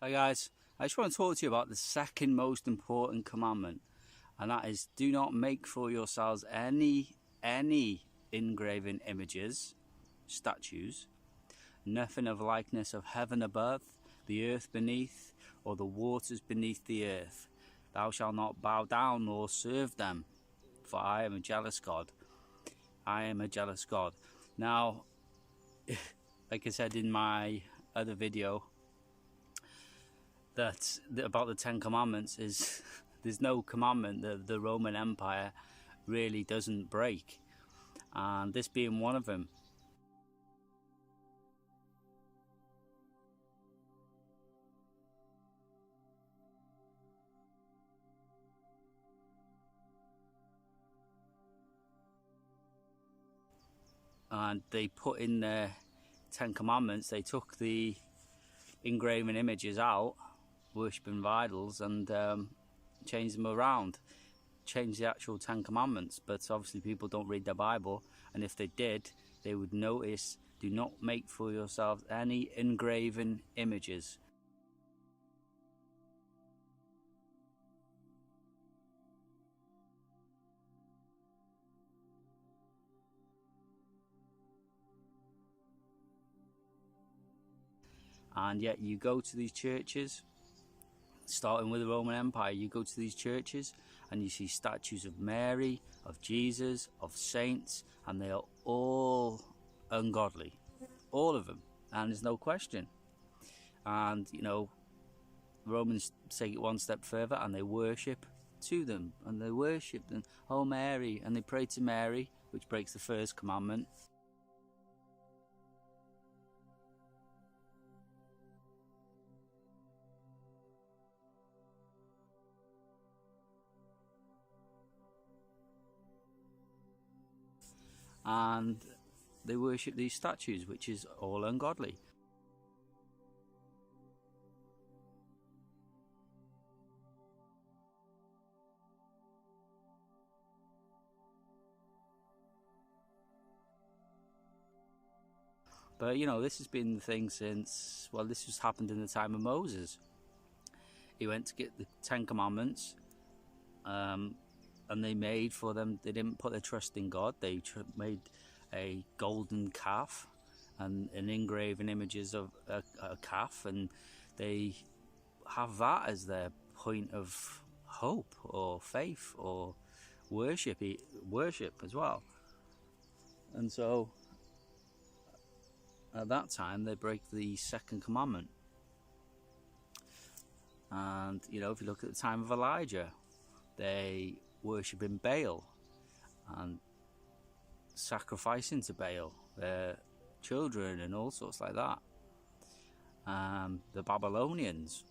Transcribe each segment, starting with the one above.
Hi guys, I just want to talk to you about the second most important commandment, and that is do not make for yourselves any engraven images, statues, nothing of likeness of heaven above, the earth beneath, or the waters beneath the earth. Thou shalt not bow down nor serve them, for I am a jealous God. I am a jealous God. Now, like I said in my other video, that about the 10 commandments is there's no commandment that the Roman Empire really doesn't break, and this being one of them. And they put in their 10 commandments, they took the engraven images out, worshipping idols, and changed them around, changed the actual 10 commandments. But obviously people don't read the Bible, and if they did, they would notice, do not make for yourselves any engraven images. And yet you go to these churches, starting with the Roman Empire, you go to these churches and you see statues of Mary, of Jesus, of saints, and they are all ungodly, all of them, and there's no question. And you know, the Romans take it one step further and they worship to them, and they worship them, oh Mary, and they pray to Mary, which breaks the first commandment. And they worship these statues, which is all ungodly. But you know, this has been the thing since, well, this has happened in the time of Moses. He went to get the 10 commandments, and they made for them, they didn't put their trust in God, they made a golden calf and an engraven images of a calf, and they have that as their point of hope or faith or worship as well. And so at that time they break the second commandment. And you know, if you look at the time of Elijah, they worshipping Baal and sacrificing to Baal their children and all sorts like that. The Babylonians,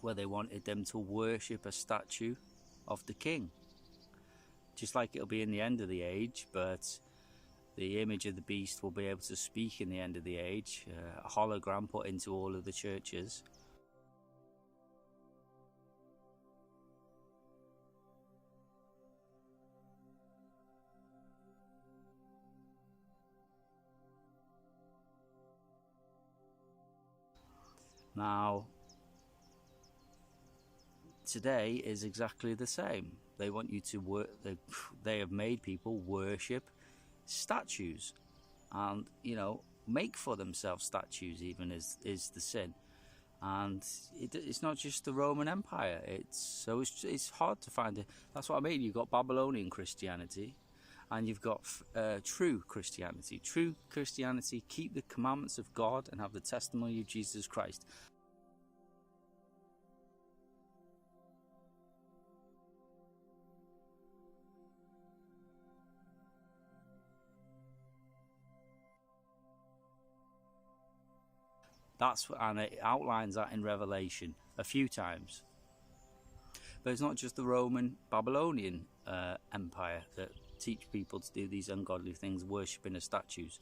where they wanted them to worship a statue of the king, just like it'll be in the end of the age, but the image of the beast will be able to speak in the end of the age, a hologram put into all of the churches. Now, today is exactly the same. They want you to work. They have made people worship statues, and you know, make for themselves statues. Even is the sin, and it's not just the Roman Empire. It's hard to find it. That's what I mean. You've got Babylonian Christianity, and you've got true Christianity. True Christianity keep the commandments of God and have the testimony of Jesus Christ. And it outlines that in Revelation a few times. But it's not just the Roman Babylonian Empire that teach people to do these ungodly things, worshipping the statues.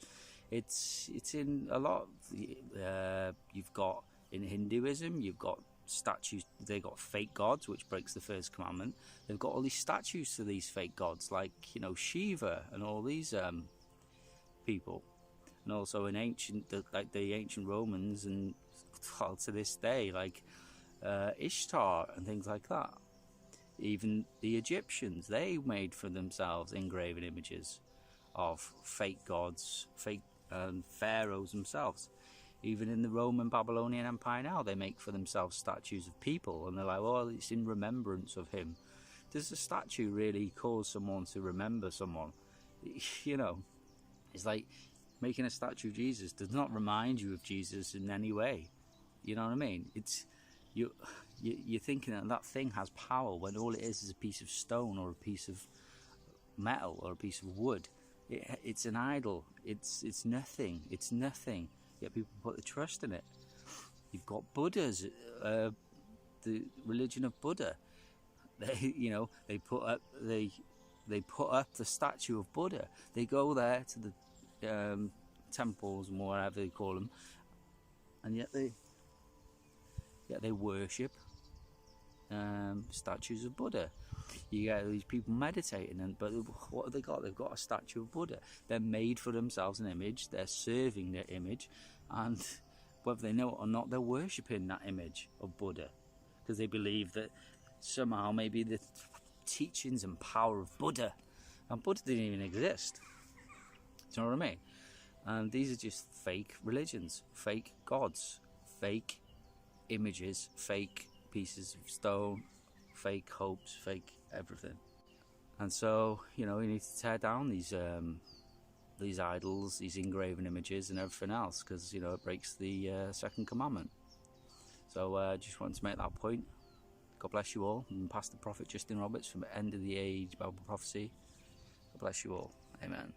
It's in a lot. You've got in Hinduism, you've got statues. They got fake gods, which breaks the first commandment. They've got all these statues to these fake gods, like Shiva and all these people. And also in the ancient Romans and well, to this day, like Ishtar and things like that. Even the Egyptians, they made for themselves engraven images of fake gods, fake pharaohs themselves. Even in the Roman Babylonian Empire now, they make for themselves statues of people, and they're like, well, it's in remembrance of him. Does a statue really cause someone to remember someone? You know, it's like making a statue of Jesus does not remind you of Jesus in any way. You know what I mean? It's you're thinking that thing has power when all it is a piece of stone or a piece of metal or a piece of wood. It's an idol. It's nothing. It's nothing. Yet people put the trust in it. You've got Buddhas, the religion of Buddha. They put up the statue of Buddha. They go there to the temples and whatever they call them, and yet they worship statues of Buddha. You get these people meditating, but what have they got? They've got a statue of Buddha. They're made for themselves an image. They're serving their image, and whether they know it or not, they're worshipping that image of Buddha because they believe that somehow maybe the teachings and power of Buddha, and Buddha didn't even exist. Do you know what I mean? And these are just fake religions, fake gods, fake images, fake pieces of stone, fake hopes, fake everything. And so, you need to tear down these idols, these engraven images and everything else, because, it breaks the second commandment. So I just wanted to make that point. God bless you all. I'm Pastor Prophet Justin Roberts from End of the Age Bible Prophecy. God bless you all. Amen.